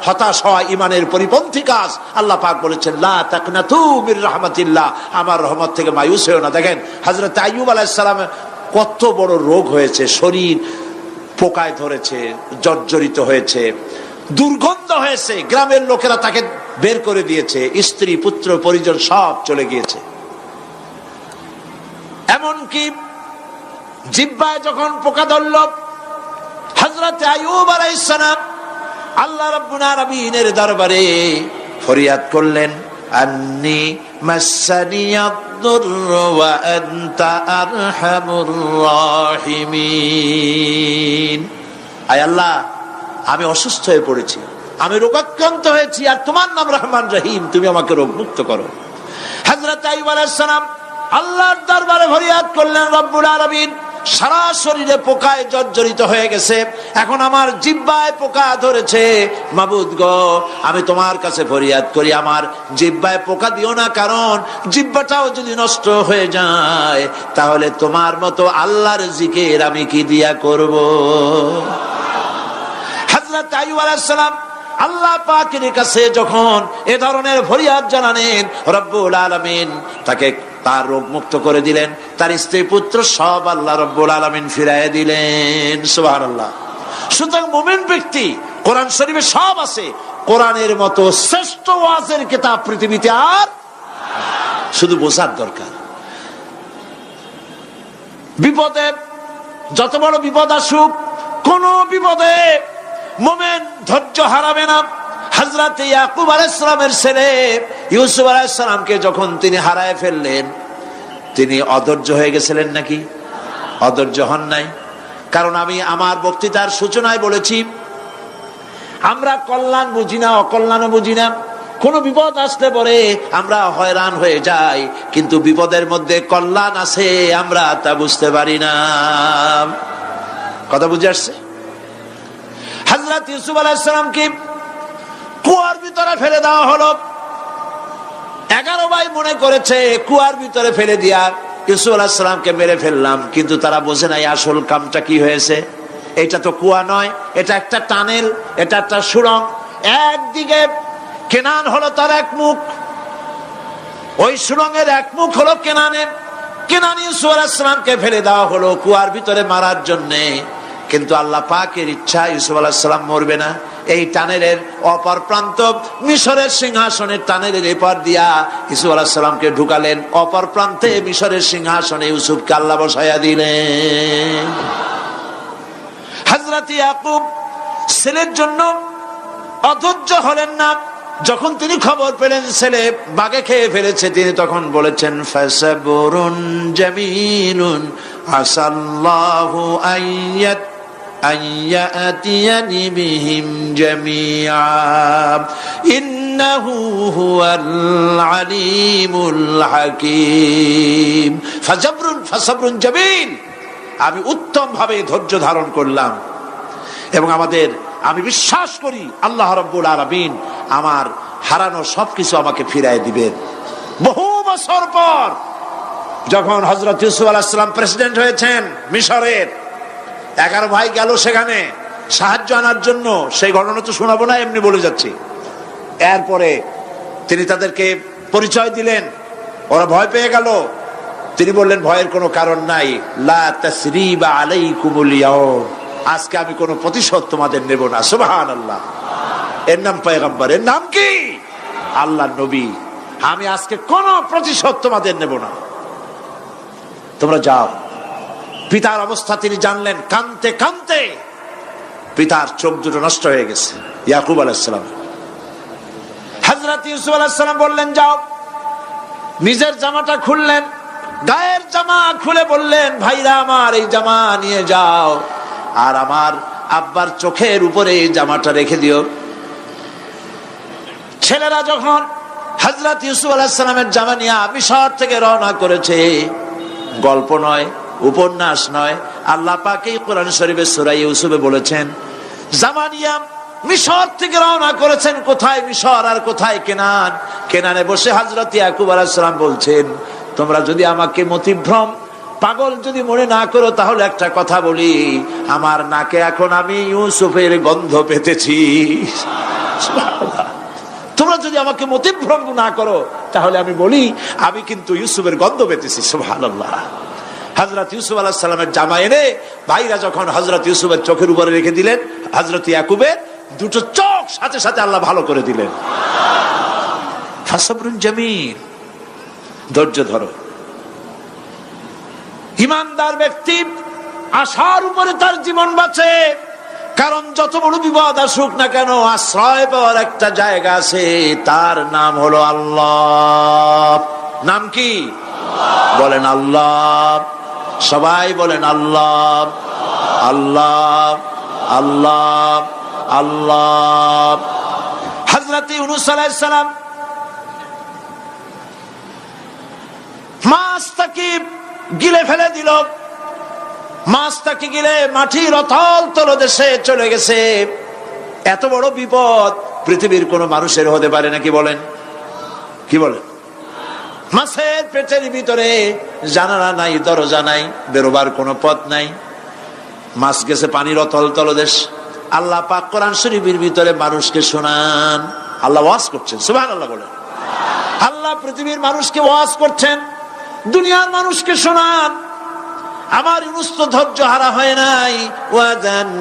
হতাশ হওয়া ইমানের পরিপন্থী কাজ। আল্লাহ পাক বলেছেন লা তাকনাতু মির রাহমাতিল্লাহ, আমার রহমত থেকে মায়ুস হও না। দেখেন হযরত আইয়ুব আলাইহিস সালামের কত বড় রোগ হয়েছে, শরীর পোকায় ধরেছে, জর্জরিত হয়েছে, দুর্গন্ধ হয়েছে, গ্রামের লোকেরা তাকে বের করে দিয়েছে, স্ত্রী পুত্র পরিজন সব চলে গিয়েছে। এমনকি জিহ্বায় যখন পোকা ধরল, হযরত আইয়ুব আলাইহিস সালাম আল্লাহ রাব্বুল আলামিনের দরবারে ফরিয়াদ করলেন, আন্নী মাসসানিয়াদ-দুররু ওয়া আনতা আরহামুর রাহিমিন। আয় আল্লাহ, আমি অসুস্থ হয়ে পড়েছি, আমি রোগাক্রান্ত হয়েছি, আর তোমার নাম রহমান রহিম, তুমি আমাকে রোগমুক্ত করো। হযরত আইয়ুব আলাইহিস সালাম আল্লাহর দরবারে ফরিয়াদ করলেন, রব্বুল আলামিন সারা শরীরে পোকায় জর্জরিত হয়ে গেছে, এখন আমার জিহ্বায় পোকা ধরেছে, মাবুদ গো আমি তোমার কাছে ফরিয়াদ করি আমার জিহ্বায় পোকা দিও না, কারণ জিহ্বাটাও যদি নষ্ট হয়ে যায় তাহলে তোমার মতো আল্লাহর জিকির আমি কি দিয়া করব। হযরত আইয়ুব আলাইহিস সালাম আল্লাহ পাকের কাছে যখন এ ধরনের ফরিয়াদ জানালেন, রব্বুল আলামিন তাকে তার রোগ মুক্ত করে দিলেন, তার স্ত্রী পুত্র সব আল্লাহ রব্বুল আলামিন ফিরাইয়া দিলেন। সুবহানাল্লাহ। সুতরাং মুমিন ব্যক্তি, কোরআন শরীফে সব আছে, কোরআনের মতো শ্রেষ্ঠ ওয়াজের কিতাব পৃথিবীতে আর শুধু বোঝার দরকার। বিপদে যত বড় বিপদ আসুক, কোন বিপদে মুমিন ধৈর্য হারাবে না। হযরত ইয়াকুব আলাইহিস সালামের ছেলে ইউসুফ আলাইহিস সালামকে যখন তিনি হারায় ফেললেন, তিনি অধৈর্য হয়ে গেছিলেন নাকি? অধৈর্য হন নাই। কারণ আমি আমার বক্তৃতার সূচনায় বলেছি, আমরা কল্যাণ বুঝি না, অকল্যাণও বুঝি না। কোন বিপদ আসতে পরে আমরা হয়রান হয়ে যাই, কিন্তু বিপদের মধ্যে কল্যাণ আছে আমরা তা বুঝতে পারি না। কথা বুঝে আসছে? হযরত ইউসুফ আলাইহিস সালামকে কুয়ার ভিতরে ফেলে দেওয়া হলো। 11 ভাই মনে করেছে কুয়ার ভিতরে ফেলে দিয়া ইউসুফ আলাইহিস সালামকে মেরে ফেললাম, কিন্তু তারা বোঝে নাই আসল কামটা কি হয়েছে। এটা তো কুয়া নয়, এটা একটা টানেল, এটা একটা সুড়ঙ্গ। একদিকে কেনান হলো তার এক মুখ, ওই সুড়ঙ্গের এক মুখ হলো কেনানের। কেনান ইউসুফ আলাইহিস সালামকে ফেলে দেওয়া হলো কুয়ার ভিতরে মারার জন্যে, কিন্তু আল্লাহ পাকের ইচ্ছা ইউসুফ আলাইহিস সালাম মরবে না। এই টানেলের অপর প্রান্ত মিশরের সিংহাসনের টানেলের এপার দিয়া ইউসুফ আলাইহিস সালামকে ঢুকালেন, অপর প্রান্তে মিশরের সিংহাসনে ইউসুফকে আল্লাহ বসাইয়া দিলেন। হযরত ইয়াকুব ছেলের জন্য অধৈর্য হলেন না। যখন তিনি খবর পেলেন ছেলে বাঘে খেয়ে ফেলেছে, তিনি তখন বলেছেন, ফাসাবুরুন জামিলুন আসাল্লাহু আইয়াতিয়ানি বিহিম জামিআ ইন্নাহু হুয়াল আলিমুল হাকীম। ফাসাবরুন জামিল, আমি উত্তম ভাবে ধৈর্য ধারণ করলাম, এবং আমি বিশ্বাস করি আল্লাহ রাব্বুল আলামিন আমার হারানো সবকিছু আমাকে ফিরাই দিবেন। বহু বছর পর যখন হযরত ইউসুফ আলাইহিস সালাম প্রেসিডেন্ট হয়েছেন মিশরের, 11 ভাই গেল সেখানে সাহায্য আনার জন্য। সেই ঘটনা তো শোনাবো না, এমনি বলে যাচ্ছি। এরপরে তিনি তাদেরকে পরিচয় দিলেন, ওরা ভয় পেয়ে গেল। তিনি বললেন, ভয়ের কোনো কারণ নাই, লা তাসরিবা আলাইকুমুল ইয়াউম, আজকে আমি কোনো প্রতিশোধ তোমাদের নেব না। সুবহানাল্লাহ। এর নাম পয়গম্বর, এর নাম কি? আল্লাহর নবী। আমি আজকে কোনো প্রতিশোধ তোমাদের নেব না, তোমরা যাও। পিতার অবস্থা তিনি জানলেন, কাঁদতে কাঁদতে পিতার চোখ দুটো নষ্ট হয়ে গেছে। ইয়াকুব আলাইহিস সালাম, হযরত ইউসুফ আলাইহিস সালাম বললেন, যাও। নিজের জামাটা খুললেন, গায়ের জামা খুলে বললেন, ভাইরা আমার এই জামা নিয়ে যাও, আর আমার আব্বার চোখের উপরে এই জামাটা রেখে দিও। ছেলেরা যখন হযরত ইউসুফ আলাইহিস সালামের জামা নিয়ে মিশর থেকে রওনা করেছে, গল্প নয়, উপন্যাস নয়, আল্লাহ পাক এই কোরআন শরীফে সূরা ইউসুফে বলেছেন, জামা নিয়ে মিশর থেকে রওনা করেছেন। কোথায় মিশর আর কোথায় কেনান? কেনানে বসে হযরত ইয়াকুব আলাইহিস সালাম বলছেন, তোমরা যদি আমাকে মতিভ্রম পাগল যদি মনে না করো, তাহলে একটা কথা বলি, আমার নাকে এখন আমি ইউসুফের গন্ধ পেতেছি। সুবহানাল্লাহ। তোমরা যদি আমাকে মতিভ্রম না করো তাহলে আমি বলি আমি কিন্তু ইউসুফের গন্ধ পেতেছি। সুবহানাল্লাহ। হযরত ইউসুফ আলাইহিস সালামের জামা এনে ভাইরা যখন হযরত ইউসুফের চোখের উপরে রেখে দিলেন, হযরত ইয়াকুবের দুটো চোখ সাথে সাথে আল্লাহ ভালো করে দিলেন। ফাসবরুন জামিল, ধৈর্য ধরো। ঈমানদার ব্যক্তি আশার উপরে তার জীবন বাঁচে, কারণ যত বড় বিপদ আসুক না কেন আশ্রয় পাওয়ার একটা জায়গা আছে, তার নাম হলো আল্লাহ। নাম কি? বলেন আল্লাহ। সবাই বলেন আল্লাহ আল্লাহ আল্লাহ আল্লাহ। হযরত ইউনূস আলাইহিস সালাম মাছটাকে গিলে ফেলে দিল, মাছটাকে গিলে মাটির অতল তলদেশে চলে গেছে। এত বড় বিপদ পৃথিবীর কোন মানুষের হতে পারে নাকি? বলেন, কি বলেন? মাছের পেটের ভিতরে জানালা নাই, দরজা নাই, বেরোবার কোনো পথ নাই, মাছ গেছে পানির অতল তলদেশ। আল্লাহ পাক কোরআন শরীফের ভিতরে মানুষকে শোনান, আল্লাহ ওয়াজ করছেন। সুবহানাল্লাহ বলেন। আল্লাহ পৃথিবীর মানুষকে ওয়াজ করছেন, দুনিয়ার মানুষকে শোনান। আমার ইউনূস তো ধৈর্য হারা হয় নাই। ওয়াযান্নুন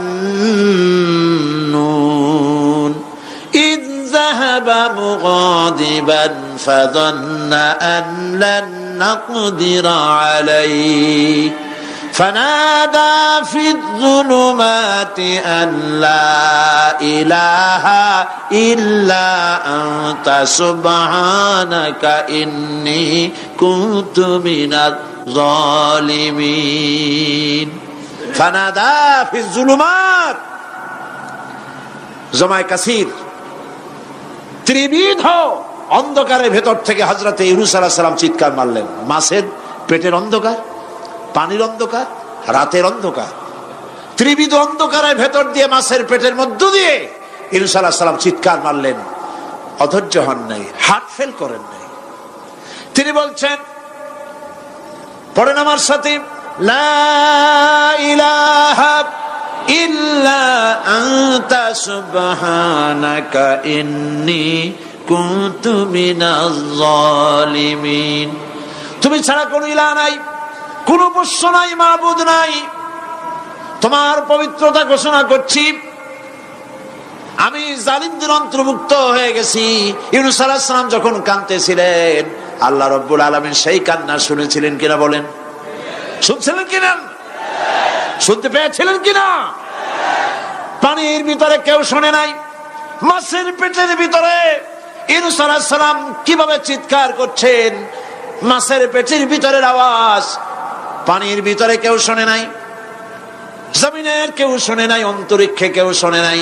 ইয যাহাবা মুগাদিবান ফাযান্না আন লান নাকদিরা আলাইহি فنادى في الظلمات أن لا إله إلا أنت سبحانك إني كنت من الظالمين فنادى في الظلمات জমায় কাসির ত্রিবিধ অন্ধকারের ভেতর থেকে হযরত ইউনূস আলাইহিস সালাম চিৎকার মারলেন। মাছের পেটের অন্ধকার, পানির অন্ধকার, রাতের অন্ধকার, ত্রিবিধ অন্ধকারের ভেতর দিয়ে মাছের পেটের মধ্য দিয়ে ইউনূস আলাইহিস সালাম চিৎকার মারলেন। অধৈর্য হন নাই, হার্ট ফেল করেন নাই। তিনি বলছেন, পড়েন আমার সাথে, লা ইলাহা ইল্লা আনতা সুবহানাকা ইন্নী কুনতু মিনাজ জালিমিন। তুমি ছাড়া কোনো ইলাহ নাই, কোন পোষ্য নাই, মাবুদ নাই, তোমার পবিত্রতা ঘোষণা করছি, আমি জালিমদের অন্তর্ভুক্ত হয়ে গেছি। ইউনূস আলাইহিস সালাম যখন কাঁদতেছিলেন, আল্লাহ রাব্বুল আলামিন সেই কান্না শুনেছিলেন কিনা? বলেন, শুনছিলেন কিনা? শুনতে পেয়েছিলেন কিনা? পানির ভিতরে কেউ শোনে নাই, মাছের পেটের ভিতরে ইউনূস আলাইহিস সালাম কিভাবে চিৎকার করছেন, মাছের পেটের ভিতরের আওয়াজ পানির ভিতরে কেউ শোনে নাই, জমিনের কেউ শোনে নাই, অন্তরিক্ষে কেউ শোনে নাই,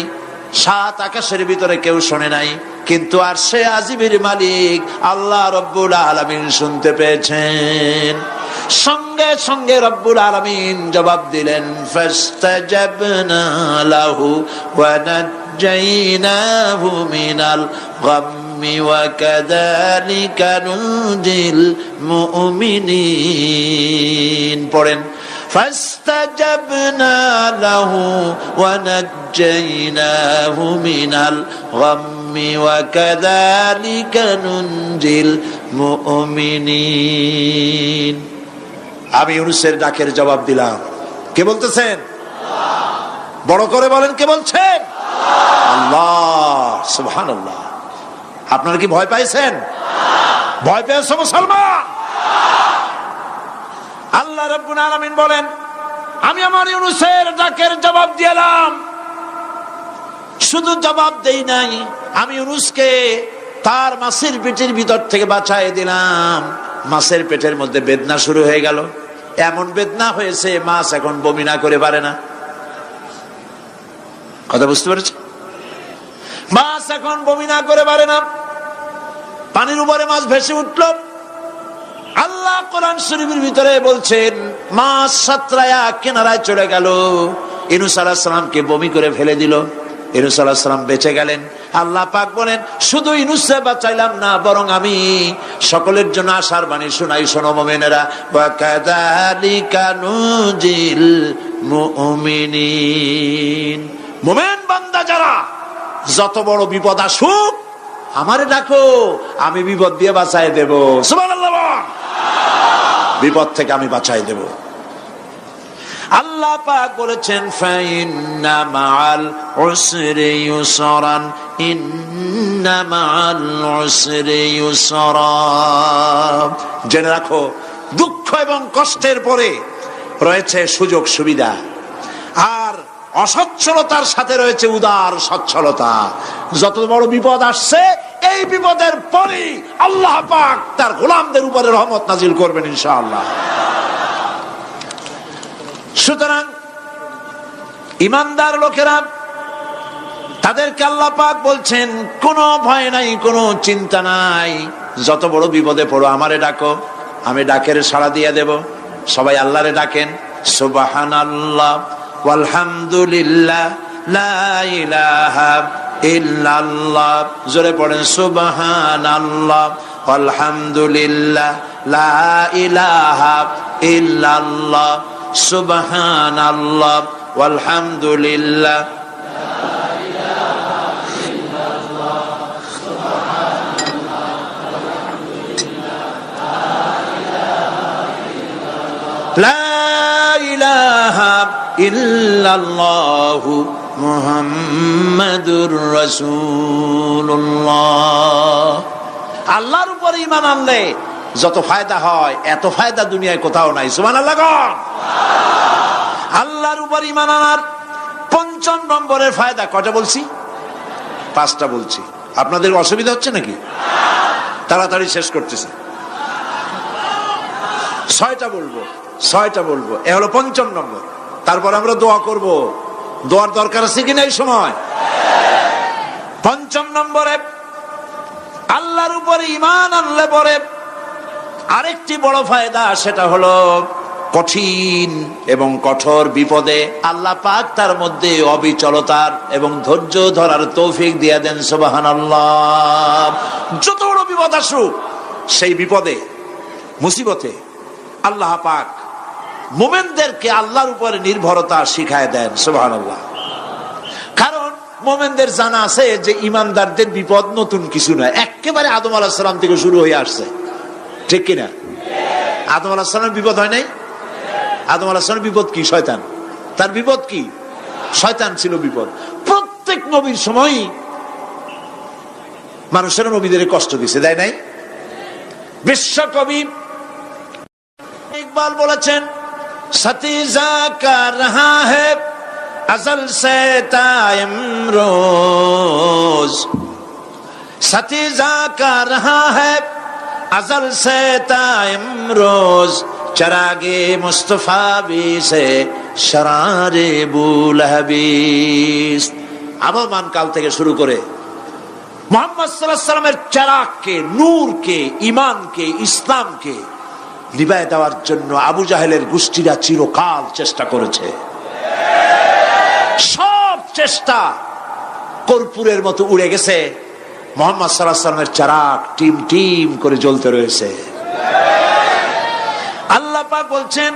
সাত আকাশের ভিতরে কেউ শোনে নাই, কিন্তু আরশে আজিমের মালিক আল্লাহ রব্বুল আলামিন শুনতে পেয়েছেন। সঙ্গে সঙ্গে রব্বুল আলামিন জবাব দিলেন, ফাস্তাজাবনা লাহু ওয়া নাজ্জাইনাহু মিনাল গাম্মি ওয়া কাযালিকা নুনজিল মুমিনিন। পড়েন, ফাস্তাজাবনা লাহু ওয়া নাজ্জাইনাহু মিনাল গাম্মি ওয়া কাযালিকা নুনজিল মুমিনিন। আমি ইউনূসের ডাকের জবাব দিলাম। কে বলতেছেন? বড় করে বলেন, কে বলছেন? আল্লাহ। সুবহানাল্লাহ। আপনারা কি ভয় পাইছেন? ভয় পেয়েছে মুসলমান? আল্লাহ রাব্বুল আলামিন বলেন, আমি আমার ইউনূসের ডাকের জবাব দিলাম। শুধু জবাব দেই নাই, আমি ইউনূসকে তার মাছের পেটের ভিতর থেকে বাঁচায় দিলাম। মাছের পেটের মধ্যে বেদনা শুরু হয়ে গেল, এমন বেদনা হয়েছে মাছ এখন বমি না করে পারে না। কথা বুঝতে পেরেছে? মাছ এখন বমি না করে পারে না। পানির উপরে মাছ ভেসে উঠল। আল্লাহ কোরআন শরীফের ভিতরে বলছেন, মাছ সাতরায়া কিনারায় চলে গেল, ইউনূস আলাইহিস সালামকে বমি করে ফেলে দিল। ইউনূস আলাইহিস সালাম বেঁচে গেলেন। আল্লাহ পাক বলেন, শুধু ইউনূসকে বাঁচাইলাম না, বরং আমি সকলের জন্য আশার বাণী শোনাই। শোনো মুমিনেরা, ওয়া কাযালিকা নুনজিল মুমিনিন। মুমিন বান্দা যারা যত বড় বিপদ আসুক আমারে ডাকো, আমি বিপদ দিয়ে বাঁচাই দেব। সুবহানাল্লাহ, বিপদ থেকে আমি বাঁচাই দেব। আল্লাহ পাক বলেছেন ফাইন্না মাআল উসরি ইউসরান, ইন্না মাআল উসরি ইউসরা। জেনে রাখো, দুঃখ এবং কষ্টের পরে রয়েছে সুযোগ সুবিধা, আর অসচ্ছলতার সাথে রয়েছে উদার সচ্ছলতা। যত বড় বিপদ আসছে এই বিপদের পরেই আল্লাহ পাক তার গোলামদের উপরে রহমত নাজিল করবেন ইনশাআল্লাহ। সুতরাং ঈমানদার লোকেরা, তাদেরকে আল্লাহ পাক বলছেন কোনো ভয় নাই, কোনো চিন্তা নাই, যত বড় বিপদে পড়ো আমারে ডাকো, আমি ডাকের সাড়া দিয়ে দেব। সবাই আল্লাহরে ডাকেন, সুবহানাল্লাহ ওয়ালহামদুলিল্লাহ লা ইলাহা ইল্লাল্লাহ। জোরে পড়েন সুবহানাল্লাহ ওয়ালহামদুলিল্লাহ লা ইলাহা ইল্লাল্লাহ, সুবহানাল্লাহ ওয়ালহামদুলিল্লাহ লা ইলাহা ইল্লাল্লাহু মুহাম্মাদুর রাসূলুল্লাহ। আল্লাহর উপর ঈমান আনলে যত ফায়দা হয় এত ফায়দা দুনিয়ায় কোথাও নাই। সুবহানাল্লাহ। আল্লাহর উপর ঈমান আনার ৫ম নম্বরের ফায়দা কয়টা বলছি? 5টা বলছি। আপনাদের অসুবিধা হচ্ছে নাকি? তাড়াতাড়ি শেষ করতেছি। 6টা বলবো, 6টা বলবো, এ হলো ৫ম নম্বর। তারপর আমরা দোয়া করব। দোয়ার দরকার আছে কিনা এই সময়? ৫ম নম্বরে আল্লাহর উপরে ঈমান আনলে পরে আরেকটি বড় ফায়দা, সেটা হলো কঠিন এবং কঠোর বিপদে আল্লাহ পাক তার মধ্যে অবিচলতার এবং ধৈর্য ধরার তৌফিক দিয়ে দেন। সুবহানাল্লাহ। যত বড় বিপদ আসুক সেই বিপদে মুসিবতে আল্লাহ পাক মুমিনদেরকে আল্লাহর উপরে নির্ভরতা শিখায় দেন। সুবহানাল্লাহ। কারণ মুমিনদের জানা আছে যে ঈমানদারদের বিপদ নতুন কিছু নয়, একেবারে আদম আলাইহিস সালাম থেকে শুরু হয়ে আসছে। ঠিক কিনা? আদম আলাইহিস সালামের বিপদ হয় নাই? আদম আলাইহিস সালামের বিপদ কি? শয়তান। তার বিপদ কি? শয়তান ছিল বিপদ। প্রত্যেক নবীর সময় মানুষের নবীদের কষ্ট দিছে, দেয় নাই? বিশ্বকবি ইকবাল বলেছেন, সতীজা কা রহা হ্যায় अज़ल से तायम रोज, सतीजा का रहा है अज़ल से तायम रोज, चरागे मुस्तफा भी से शरारे बुलहबीस। আবহমান কাল থেকে শুরু করে মুহাম্মদ সাল্লাল্লাহু আলাইহি ওয়াসাল্লামের চারাগকে, নূরকে, ঈমানকে, ইসলামকে নিভায় দেওয়ার জন্য আবু জাহেলের গোষ্ঠীরা চিরকাল চেষ্টা করেছে। সব চেষ্টা কর্পূরের মতো উড়ে গেছে, মুহাম্মদ সাল্লাল্লাহু আলাইহি ওয়াসাল্লামের চারাগ টিম টিম করে জ্বলতে রয়েছে। আল্লাহ পাক বলছেন,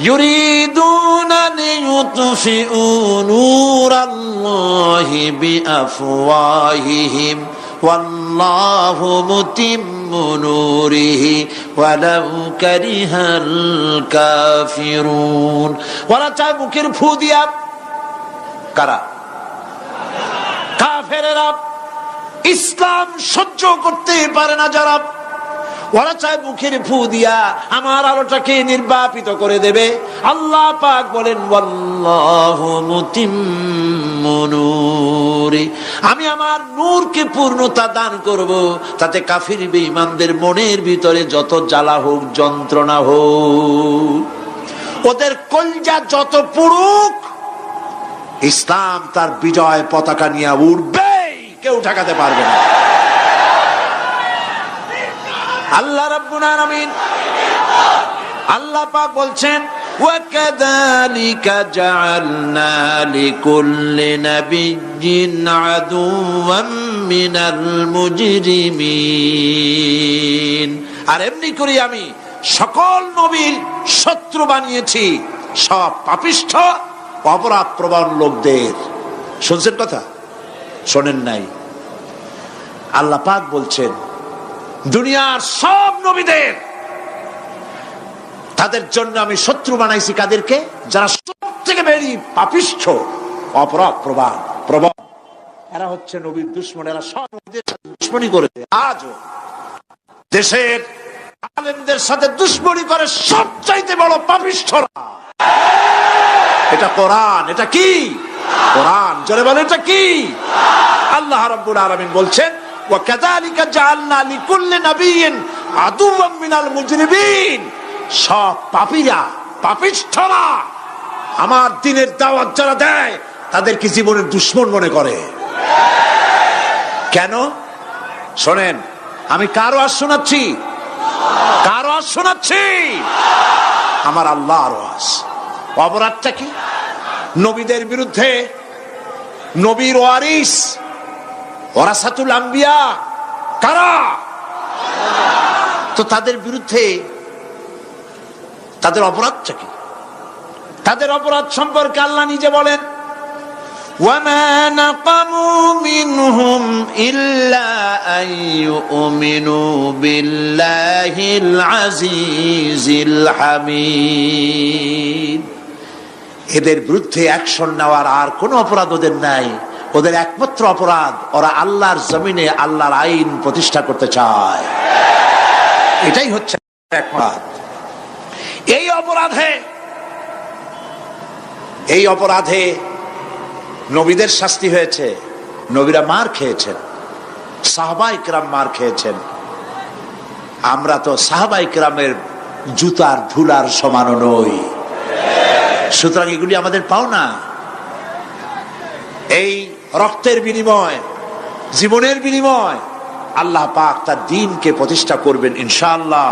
ইউরিদুনা লিইউতফিউ নূরাল্লাহি বিআফওয়াহিহিম ওয়াল্লাহু মুতিম্মু নূরিহি ওয়ালাউ কারিহাল কাফিরুন। ওরা চায় মুখের ফু দিয়া, কারা? কাফেরেরা। ইসলাম সহ্য করতে পারে না যারা, ওরা চায় মুখের ফু দিয়া আমার আলোটাকে নির্বাপিত করে দেবে। আল্লাহ পাক বলেন, ওয়াল্লাহু মুতিম্মু নূরি, আমি আমার নূরকে পূর্ণতা দান করব, তাতে কাফির বেঈমানদের মনের ভিতরে যত জ্বালা হোক, যন্ত্রণা হোক, ওদের কলজা যত পুড়ুক, ইসলাম তার বিজয় পতাকা নিয়ে উঠবে, কেউ ঠেকাতে পারবে না। আল্লাহ রাব্বুল আলামিন, আল্লাহ পাক বলছেন, ওয়াকাযালিকা জাআলনা লিকুল্লি নাবিয়্যিন আদুওয়াম মিনাল মুজরিমিন। আর এমনি করে আমি সকল নবীর শত্রু বানিয়েছি সব পাপিষ্ঠ অপরাধ প্রবণ লোকদের। শুনছেন কথা? শোনেন নাই? আল্লাহ পাক বলছেন দুনিয়ার সব নবীদের তাদের জন্য আমি শত্রু বানাইছি। কাদেরকে? যারা সব থেকে বেশি পাপিষ্ঠ, অপরাধ প্রবণ, এরা হচ্ছে নবীর দুশমন। এরা সব নবীদের সাথে দুশমনি করেছে। আজও দেশের আলেমদের সাথে দুশমনি করে সবচাইতে বড় পাপিষ্ঠরা। এটা কোরআন। এটা কি? কোরআন। জোরে বলেন এটা কি? আল্লাহ রাব্বুল আলামিন বলছেন ওয়া কাযালিকা জাআলনা লিকুল্লি নাবিয়্যিন আদুওয়াম মিনাল মুজরিমিন। সব পাপীরা, পাপিষ্ঠরা আমার দ্বীনের দাওয়াত যারা দেয় তাদেরকে জীবনের দুশমন মনে করে। কেন? শোনেন, আমি কার ওয়াজ শোনাচ্ছি? কার ওয়াজ শোনাচ্ছি? আমার আল্লাহর ওয়াজ। অপরাধটা কি? নবীদের বিরুদ্ধে, নবীর ওয়ারিস ওয়ারাসাতুল আম্বিয়া কারা, তো তাদের বিরুদ্ধে তাদের অপরাধটা কি? তাদের অপরাধ সম্পর্কে আল্লাহ নিজে বলেন ওয়ামা নাকামু মিনহুম ইল্লা আন ইউমিনু বিল্লাহিল আজিজিল হামিদ। এদের বিরুদ্ধে অ্যাকশন নেওয়ার আর কোনো অপরাধ ওদের নাই। ওদের একমাত্র অপরাধ ওরা আল্লাহর জমিনে আল্লাহর আইন প্রতিষ্ঠা করতে চায়। এটাই হচ্ছে অপরাধ। এই অপরাধে নবীদের শাস্তি হয়েছে। নবীরা মার খেয়েছেন, সাহাবায়ে কেরাম মার খেয়েছেন। আমরা তো সাহাবায়ে কেরামের জুতার ধুলার সমানও নই। সুতরাং এগুলি আমাদের পাওনা। এই রক্তের বিনিময়, জীবনের বিনিময় আল্লাহ পাক তার দ্বীনকে প্রতিষ্ঠা করবেন ইনশাআল্লাহ।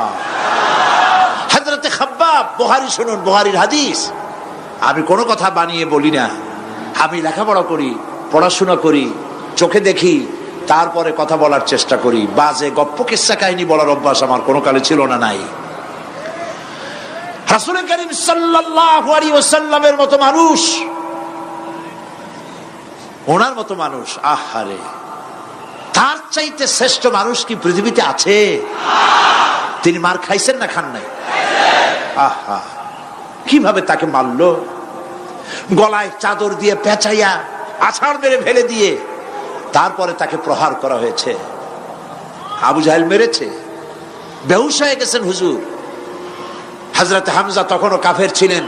হযরতে খাব্বাব, বুখারী শুনুন, বুখারীর হাদিস। আমি কোনো কথা বানিয়ে বলি না। আমি লেখাপড়া করি, পড়াশোনা করি, চোখে দেখি, তারপরে কথা বলার চেষ্টা করি। বাজে গপ্প কিস্সা কাহিনী বলার অভ্যাস আমার কোনো কালে ছিল না, নাই। রাসূল করিম সাল্লাল্লাহু আলাইহি ওয়াসাল্লামের মতো মানুষ, ওনার মতো মানুষ, আহারে, তার চাইতে শ্রেষ্ঠ মানুষ কি পৃথিবীতে আছে? তিনি মার খাইছেন না খান নাই? আহা, কিভাবে তাকে মারলো! গলায় চাদর দিয়ে পেঁচাইয়া আছাড় মেরে ফেলে দিয়ে তারপরে তাকে প্রহার করা হয়েছে। আবু জাহেল মেরেছে, বেহুশ হয়ে গেছেন হুজুর। হযরত হামজা তখনও কাফের ছিলেন।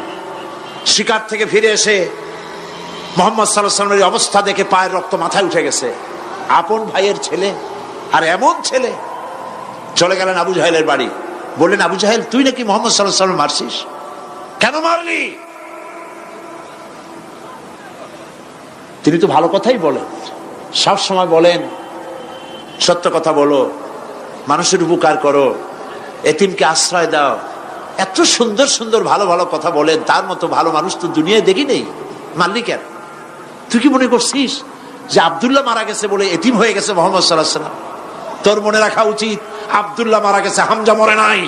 শিকার থেকে ফিরে এসে মুহাম্মদ সাল্লাল্লাহু আলাইহি ওয়াসাল্লামের অবস্থা দেখে পায়ের রক্ত মাথায় উঠে গেছে। আপন ভাইয়ের ছেলে, আর এমন ছেলে। চলে গেলেন আবু জাহেলের বাড়ি, বললেন আবু জাহেল, তুই নাকি মুহাম্মদ সাল্লাল্লাহু আলাইহি ওয়াসাল্লাম মারছিস, কেন মারলি? তিনি তো ভালো কথাই বলেন, সব সময় বলেন সত্য কথা বলো, মানুষের উপকার করো, এতিমকে আশ্রয় দাও। এত সুন্দর সুন্দর ভালো ভালো কথা বলেন, তার মতো ভালো মানুষ তো দুনিয়ায় দেখি নেই। মারলি কেন? তুই কি মনে করছিস যে আব্দুল্লাহ মারা গেছে বলে এতিম হয়ে গেছে মুহাম্মদ সাল্লাল্লাহু আলাইহি ওয়াসাল্লাম? তোর মনে রাখা উচিত আব্দুল্লাহ মারা গেছে, হামজা মরে নাই।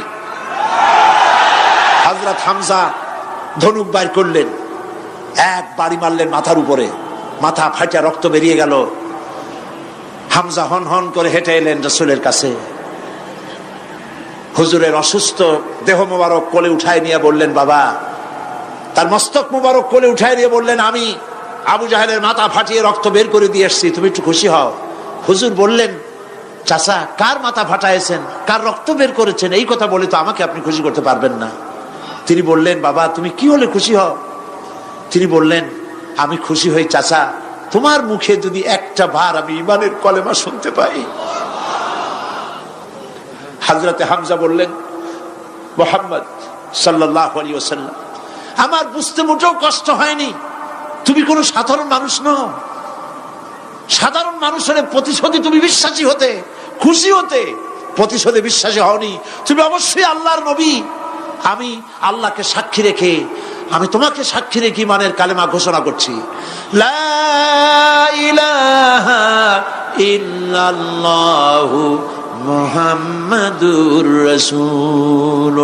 হযরত হামজা ধনুক বাইর করলেন, এক বাড়ি মারলেন মাথার উপরে, মাথা ফাটা রক্ত বেরিয়ে গেল। হামজা হন হন করে হেঁটে এলেন রাসূলের কাছে। হুজুরের অসুস্থ দেহ মোবারক কোলে উঠায় নিয়ে বললেন বাবা, তার মস্তক মোবারক কোলে উঠায় নিয়ে বললেন আমি আবু জাহেলের মাথা ফাটিয়ে রক্ত বের করে দিয়ে এসছি, তুমি একটু খুশি হও। হুজুর বললেন চাচা, কার মাথা ফাটাইছেন, কার রক্ত বের করেছেন, এই কথা বলে তো আমাকে আপনি খুশি করতে পারবেন না। তিনি বললেন বাবা, তুমি কি হলে খুশি হও? তিনি বললেন আমি খুশি হই চাচা, তোমার মুখে যদি একটা বার আমি ঈমানের কলেমা শুনতে পাই। হযরতে হামজা বললেন মুহাম্মদ সাল্লাল্লাহু আলাইহি ওয়াসাল্লাম, আমার বুঝতে মোটেও কষ্ট হয়নি, তুমি কোনো সাধারণ মানুষ নও। সাধারণ মানুষের প্রতিশোধে তুমি বিশ্বাসী হতে, খুশি হতে, প্রতিশোধে বিশ্বাসী হওনি। তুমি অবশ্যই আল্লাহর নবী। আমি আল্লাহকে সাক্ষী রেখে, আমি তোমাকে সাক্ষী রেখে ঈমানের কালেমা ঘোষণা করছি, লা ইলাহা ইল্লাল্লাহু মুহাম্মাদুর রাসূলুল্লাহ।